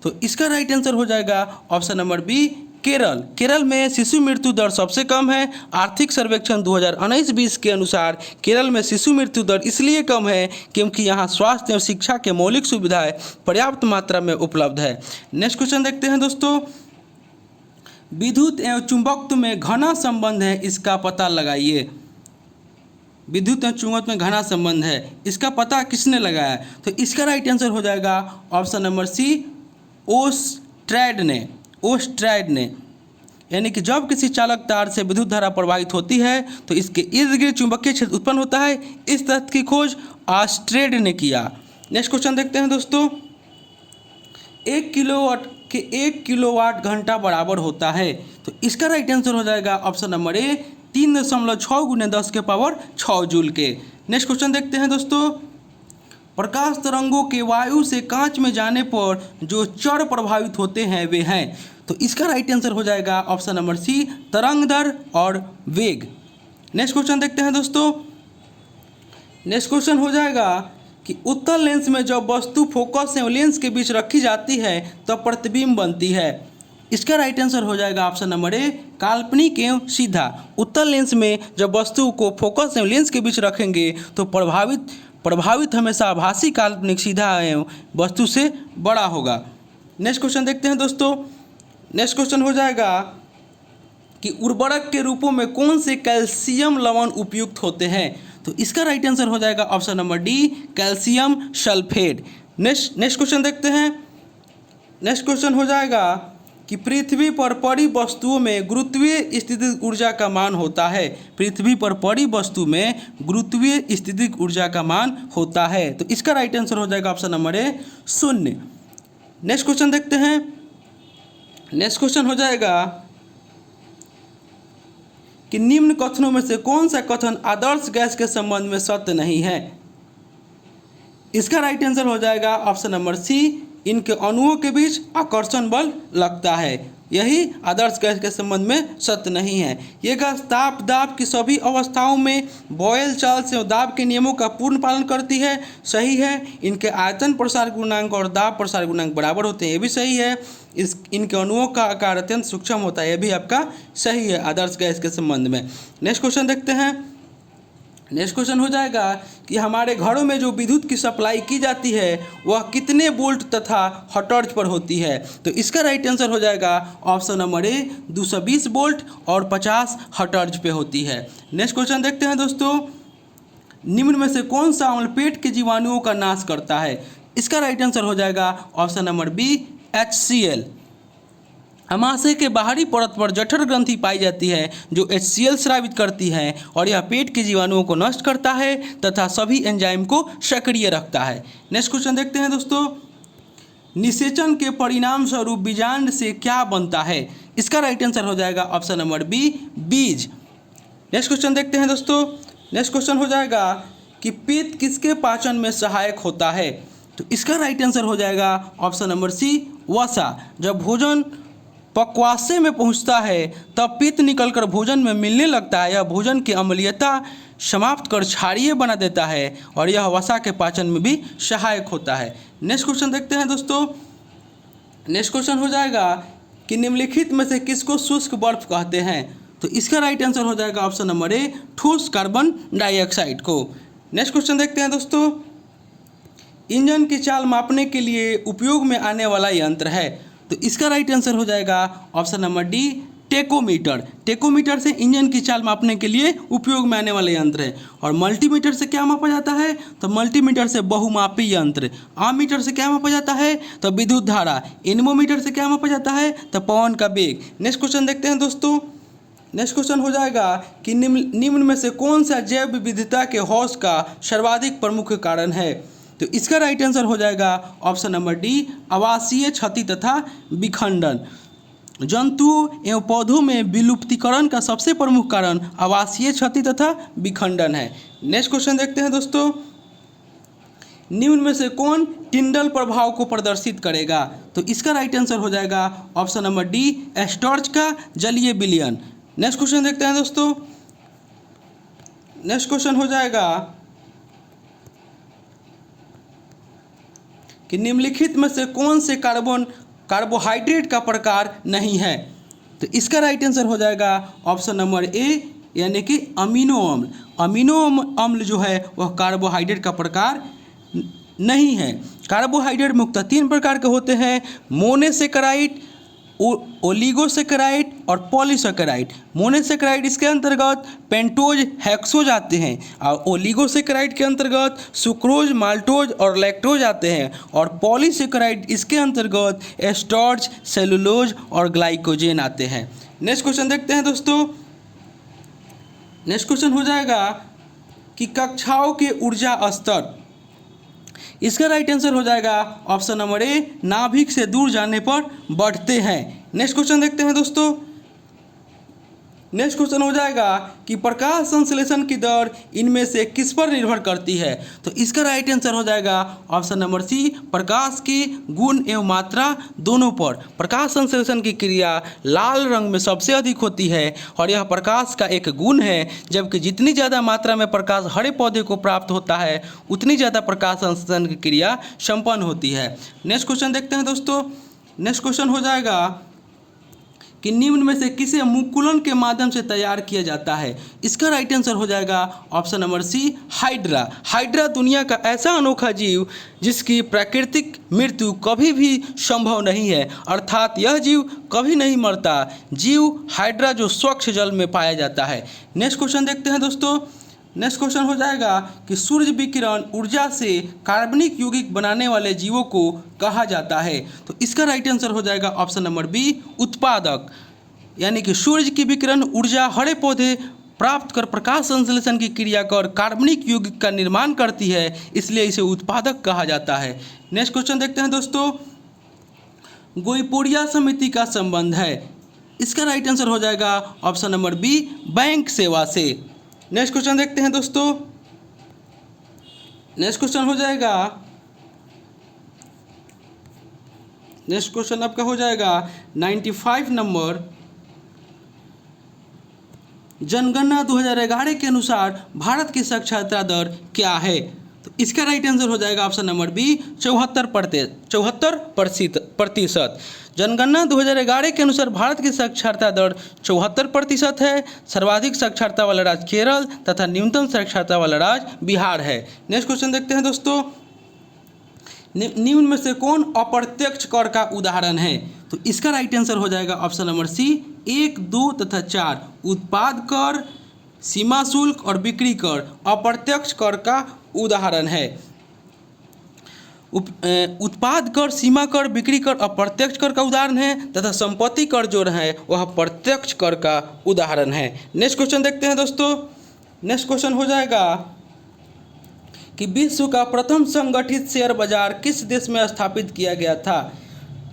तो इसका राइट आंसर हो जाएगा option number B, Kerala. Kerala में शिशु मृत्यु दर सबसे कम है। आर्थिक सर्वेक्षण 2019-20 के अनुसार केरल में शिशु मृत्यु दर इसलिए कम है क्योंकि यहाँ स्वास्थ्य एवं शिक्षा के मौलिक सुविधाएं पर्याप्त मात्रा में उपलब्ध है। नेक्स्ट क्वेश्चन देखते हैं दोस्तों। विद्युत एवं चुंबकत्व में घना संबंध है, इसका पता लगाइए। विद्युत एवं चुंबकत्व में घना संबंध है, इसका पता किसने लगाया? तो इसका राइट आंसर हो जाएगा ऑप्शन नंबर सी, ओस्ट्रैड ने। यानी कि जब किसी चालक तार से विद्युत धारा प्रवाहित होती है तो इसके इर्द गिर्द चुंबकीय क्षेत्र उत्पन्न होता है। इस तथ्य की खोज ऑस्ट्रेड ने किया। नेक्स्ट क्वेश्चन देखते हैं दोस्तों। 1 किलोवाट घंटा बराबर होता है, तो इसका राइट आंसर हो जाएगा ऑप्शन नंबर ए, 3.6 × 10⁶ जूल के। नेक्स्ट क्वेश्चन देखते हैं दोस्तों। प्रकाश तरंगों के वायु से कांच में जाने पर जो चर प्रभावित होते हैं वे हैं, तो इसका राइट आंसर हो जाएगा ऑप्शन नंबर सी, तरंग दर और वेग। नेक्स्ट क्वेश्चन देखते हैं दोस्तों। नेक्स्ट क्वेश्चन हो जाएगा कि उत्तल लेंस में जब वस्तु फोकस एवं लेंस के बीच रखी जाती है तब प्रतिबिंब बनती है। इसका राइट आंसर हो जाएगा ऑप्शन नंबर ए, काल्पनिक एवं सीधा। उत्तल लेंस में जब वस्तु को फोकस एवं लेंस के बीच रखेंगे तो प्रभावित हमेशा आभासी, काल्पनिक, सीधा एवं वस्तु से बड़ा होगा। नेक्स्ट क्वेश्चन देखते हैं दोस्तों। नेक्स्ट क्वेश्चन हो जाएगा कि उर्वरक के रूपों में कौन से कैल्शियम लवण उपयुक्त होते हैं? तो इसका राइट आंसर हो जाएगा option number D, calcium sulphate. Next question देखते हैं। नेक्स्ट क्वेश्चन हो जाएगा कि पृथ्वी पर पड़ी वस्तुओं में गुरुत्वीय स्थितिज ऊर्जा का मान होता है। पृथ्वी पर पड़ी वस्तु में गुरुत्वीय स्थितिज ऊर्जा का मान होता है। तो इसका राइट आंसर हो जाएगा option number A 0। Next question देखते हैं। नेक्स्ट क्वेश्चन हो जाएगा कि निम्न कथनों में से कौन सा कथन आदर्श गैस के संबंध में सत्य नहीं है। इसका राइट आंसर हो जाएगा ऑप्शन नंबर सी, इनके अणुओं के बीच आकर्षण बल लगता है। यही आदर्श गैस के संबंध में सत्य नहीं है। ये गैस ताप दाब की सभी अवस्थाओं में बॉयल चार्ल्स से दाब के नियमों का पूर्ण पालन करती है, सही है। इनके आयतन प्रसार गुणांक और दाब प्रसार गुणांक बराबर होते हैं, ये भी सही है। इनके अणुओं का आकार अत्यंत सूक्ष्म होता है, यह भी आपका सही है आदर्श गैस के संबंध में। नेक्स्ट क्वेश्चन देखते हैं। नेक्स्ट क्वेश्चन हो जाएगा कि हमारे घरों में जो विद्युत की सप्लाई की जाती है वह कितने वोल्ट तथा हर्ट्ज पर होती है। तो इसका राइट आंसर हो जाएगा ऑप्शन नंबर ए 220 वोल्ट और 50 हर्ट्ज पे होती है। नेक्स्ट क्वेश्चन देखते हैं दोस्तों। निम्न में से कौन सा अम्ल पेट के जीवाणुओं का नाश करता है। इसका राइट आंसर हो जाएगा ऑप्शन नंबर बी HCl। अमाशय के बाहरी परत पर जठर ग्रंथि पाई जाती है जो HCl स्रावित करती है और यह पेट के जीवाणुओं को नष्ट करता है तथा सभी एंजाइम को सक्रिय रखता है। नेक्स्ट क्वेश्चन देखते हैं दोस्तों। निषेचन के परिणाम स्वरूप बीजांड से क्या बनता है। इसका राइट आंसर हो जाएगा ऑप्शन नंबर बी बीज। नेक्स्ट क्वेश्चन देखते हैं दोस्तों। नेक्स्ट क्वेश्चन हो जाएगा कि पित्त किसके पाचन में सहायक होता है। तो इसका राइट आंसर हो जाएगा ऑप्शन नंबर सी वसा। जब भोजन पक्वाशय में पहुंचता है तब पित्त निकलकर भोजन में मिलने लगता है। यह भोजन की अम्लीयता समाप्त कर क्षारीय बना देता है और यह वसा के पाचन में भी सहायक होता है। नेक्स्ट क्वेश्चन देखते हैं दोस्तों। नेक्स्ट क्वेश्चन हो जाएगा कि निम्नलिखित में से किसको शुष्क बर्फ कहते हैं। तो इसका राइट आंसर हो जाएगा ऑप्शन नंबर ए ठोस कार्बन डाइऑक्साइड को। नेक्स्ट क्वेश्चन देखते हैं दोस्तों। इंजन की चाल मापने के लिए उपयोग में आने वाला यंत्र है। तो इसका राइट आंसर हो जाएगा option number D tachometer. Tachometer से इंजन की चाल मापने के लिए उपयोग में आने वाले यंत्र है। और मल्टीमीटर से क्या मापा जाता है। तो मल्टीमीटर से बहुमापी यंत्र। आममीटर से क्या मापा जाता है। तो विद्युत धारा। एनेमोमीटर से क्या मापा जाता है। तो पवन का वेग। नेक्स्ट क्वेश्चन देखते हैं दोस्तों। नेक्स्ट क्वेश्चन हो जाएगा कि निम्न में से कौन सा जैव विविधता के ह्रास का सर्वाधिक प्रमुख कारण है। तो इसका राइट आंसर हो जाएगा ऑप्शन नंबर डी आवासीय क्षति तथा विखंडन। जंतुओं एवं पौधों में विलुप्तीकरण का सबसे प्रमुख कारण आवासीय क्षति तथा विखंडन है। नेक्स्ट क्वेश्चन देखते हैं दोस्तों। निम्न में से कौन टिंडल प्रभाव को प्रदर्शित करेगा। तो इसका राइट आंसर हो जाएगा ऑप्शन नंबर डी स्टॉर्च का जलीय विलयन। नेक्स्ट क्वेश्चन देखते हैं दोस्तों। नेक्स्ट क्वेश्चन हो जाएगा कि निम्नलिखित में से कौन से कार्बोहाइड्रेट का प्रकार नहीं है। तो इसका राइट आंसर हो जाएगा ऑप्शन नंबर ए यानी कि अमीनो अम्ल। अमीनो अम्ल जो है वह कार्बोहाइड्रेट का प्रकार नहीं है। कार्बोहाइड्रेट मुख्यतः 3 प्रकार के होते हैं, मोनोसेकेराइड, ओलिगोसेकेराइड और पॉलीसेकेराइड। मोनोसेकेराइड इसके अंतर्गत पेंटोज हेक्सोज आते हैं और ओलिगोसेकेराइड के अंतर्गत सुक्रोज माल्टोज और लैक्टोज आते हैं और पॉलीसेकेराइड इसके अंतर्गत स्टार्च सेलुलोज और ग्लाइकोजेन आते हैं। नेक्स्ट क्वेश्चन देखते हैं दोस्तों। नेक्स्ट क्वेश्चन हो जाएगा कि कक्षाओं के ऊर्जा स्तर। इसका राइट आंसर हो जाएगा ऑप्शन नंबर ए नाभिक से दूर जाने पर बढ़ते हैं। नेक्स्ट क्वेश्चन देखते हैं दोस्तों। नेक्स्ट क्वेश्चन हो जाएगा कि प्रकाश संश्लेषण की दर इनमें से किस पर निर्भर करती है। तो इसका राइट आंसर हो जाएगा ऑप्शन नंबर सी प्रकाश की गुण एवं मात्रा दोनों पर। प्रकाश संश्लेषण की क्रिया लाल रंग में सबसे अधिक होती है और यह प्रकाश का एक गुण है, जबकि जितनी ज़्यादा मात्रा में प्रकाश हरे पौधे को प्राप्त होता है उतनी ज़्यादा प्रकाश संश्लेषण की क्रिया संपन्न होती है। नेक्स्ट क्वेश्चन देखते हैं दोस्तों। नेक्स्ट क्वेश्चन हो जाएगा कि निम्न में से किसे मुकुलन के माध्यम से तैयार किया जाता है। इसका राइट आंसर हो जाएगा option number C hydra. Hydra दुनिया का ऐसा अनोखा जीव जिसकी प्राकृतिक मृत्यु कभी भी संभव नहीं है, अर्थात यह जीव कभी नहीं मरता। जीव हाइड्रा जो स्वच्छ जल में पाया जाता है। नेक्स्ट क्वेश्चन देखते हैं दोस्तों। नेक्स्ट क्वेश्चन हो जाएगा कि सूर्य विकिरण ऊर्जा से कार्बनिक यौगिक बनाने वाले जीवों को कहा जाता है। तो इसका राइट आंसर हो जाएगा ऑप्शन नंबर बी, उत्पादक। यानी कि सूर्य की विकिरण ऊर्जा हरे पौधे प्राप्त कर प्रकाश संश्लेषण की क्रिया कर कार्बनिक यौगिक का निर्माण करती है, इसलिए इसे उत्पादक कहा जाता है। नेक्स्ट क्वेश्चन देखते हैं दोस्तों, गोइपोरिया समिति का संबंध है। इसका राइट आंसर हो जाएगा ऑप्शन नंबर बी, बैंक सेवा से। नेक्स्ट क्वेश्चन देखते हैं दोस्तों, नेक्स्ट क्वेश्चन हो जाएगा, नेक्स्ट क्वेश्चन आपका हो जाएगा 95 नंबर, जनगणना 2011 के अनुसार भारत की साक्षरता दर क्या है। तो इसका राइट आंसर हो जाएगा ऑप्शन नंबर बी, 74%। जनगणना 2011 के अनुसार भारत की साक्षरता दर 74% है। सर्वाधिक साक्षरता वाला राज्य केरल तथा न्यूनतम साक्षरता वाला राज्य बिहार है। नेक्स्ट क्वेश्चन देखते हैं दोस्तों, निम्न में से कौन अप्रत्यक्ष कर का उदाहरण है। तो इसका राइट आंसर हो जाएगा ऑप्शन नंबर सी, 1, 2 तथा 4। उत्पाद कर, सीमा शुल्क और बिक्री कर अप्रत्यक्ष कर का उदाहरण है। उत्पाद कर, सीमा कर, बिक्री कर अप्रत्यक्ष कर का उदाहरण है तथा संपत्ति कर जो है वह प्रत्यक्ष कर का उदाहरण है। नेक्स्ट क्वेश्चन देखते हैं दोस्तों, नेक्स्ट क्वेश्चन हो जाएगा कि विश्व का प्रथम संगठित शेयर बाजार किस देश में स्थापित किया गया था।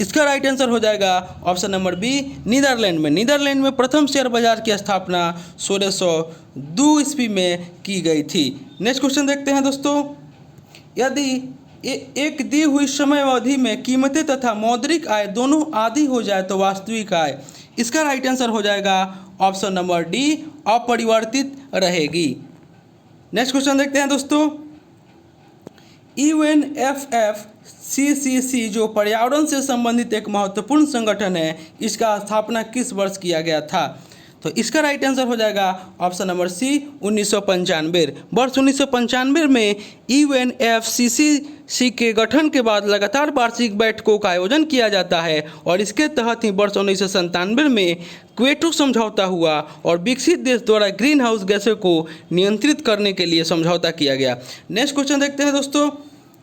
इसका राइट आंसर हो जाएगा ऑप्शन नंबर बी, नीदरलैंड में। नीदरलैंड में प्रथम शेयर बाजार की स्थापना 1602 ईस्वी में की गई थी। नेक्स्ट क्वेश्चन देखते हैं दोस्तों, यदि एक दी हुई समय अवधि में कीमतें तथा मौद्रिक आय दोनों आधी हो जाए तो वास्तविक आय। इसका राइट आंसर हो जाएगा ऑप्शन नंबर डी, अपरिवर्तित रहेगी। नेक्स्ट क्वेश्चन देखते हैं दोस्तों, UNFFCCC जो पर्यावरण से संबंधित एक महत्वपूर्ण संगठन है, इसका स्थापना किस वर्ष किया गया था। तो इसका राइट आंसर हो जाएगा ऑप्शन नंबर सी, 1995। वर्ष 1995 में UNFCCC के गठन के बाद लगातार वार्षिक बैठकों का आयोजन किया जाता है और इसके तहत ही वर्ष 1997 में क्योटो समझौता हुआ और विकसित देश द्वारा ग्रीन हाउस गैसों को नियंत्रित करने के लिए समझौता किया गया। नेक्स्ट क्वेश्चन देखते हैं दोस्तों,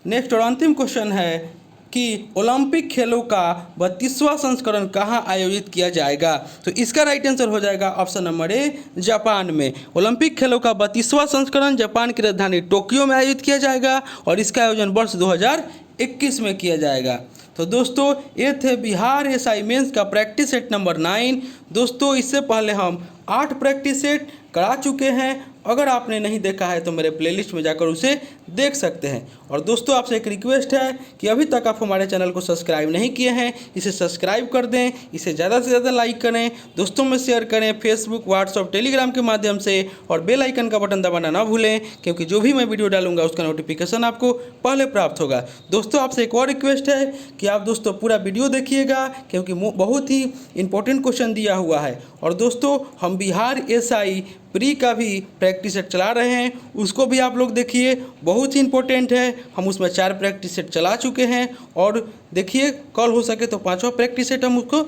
नेक्स्ट और अंतिम क्वेश्चन है कि ओलंपिक खेलों का 32वां संस्करण कहाँ आयोजित किया जाएगा। तो इसका राइट आंसर हो जाएगा ऑप्शन नंबर ए, जापान में। ओलंपिक खेलों का 32वां संस्करण जापान की राजधानी टोक्यो में आयोजित किया जाएगा और इसका आयोजन वर्ष 2021 में किया जाएगा। तो दोस्तों ये थे बिहार एसआई मेंस का प्रैक्टिस सेट नंबर 9। दोस्तों इससे पहले हम 8 प्रैक्टिस सेट करा चुके हैं। अगर आपने नहीं देखा है तो मेरे प्लेलिस्ट में जाकर उसे देख सकते हैं। और दोस्तों आपसे एक रिक्वेस्ट है कि अभी तक आप हमारे चैनल को सब्सक्राइब नहीं किए हैं, इसे सब्सक्राइब कर दें, इसे ज़्यादा से ज़्यादा लाइक करें, दोस्तों में शेयर करें, फेसबुक, व्हाट्सअप, टेलीग्राम के माध्यम से, और बेल आइकन का बटन दबाना ना भूलें, क्योंकि जो भी मैं वीडियो डालूंगा उसका नोटिफिकेशन आपको पहले प्राप्त होगा। दोस्तों आपसे एक और रिक्वेस्ट है कि आप दोस्तों पूरा वीडियो देखिएगा, क्योंकि बहुत ही इंपॉर्टेंट क्वेश्चन दिया हुआ है। और दोस्तों हम बिहार एसआई प्री का भी प्रैक्टिस सेट चला रहे हैं, उसको भी आप लोग देखिए, बहुत ही इंपॉर्टेंट है। हम उसमें 4 प्रैक्टिस सेट चला चुके हैं और देखिए कल हो सके तो 5वां प्रैक्टिस सेट हम उसको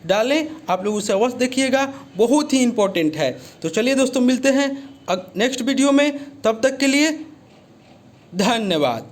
डालें, आप लोग उसे अवश्य देखिएगा, बहुत ही इंपॉर्टेंट है। तो चलिए दोस्तों मिलते हैं नेक्स्ट वीडियो में, तब तक के लिए धन्यवाद।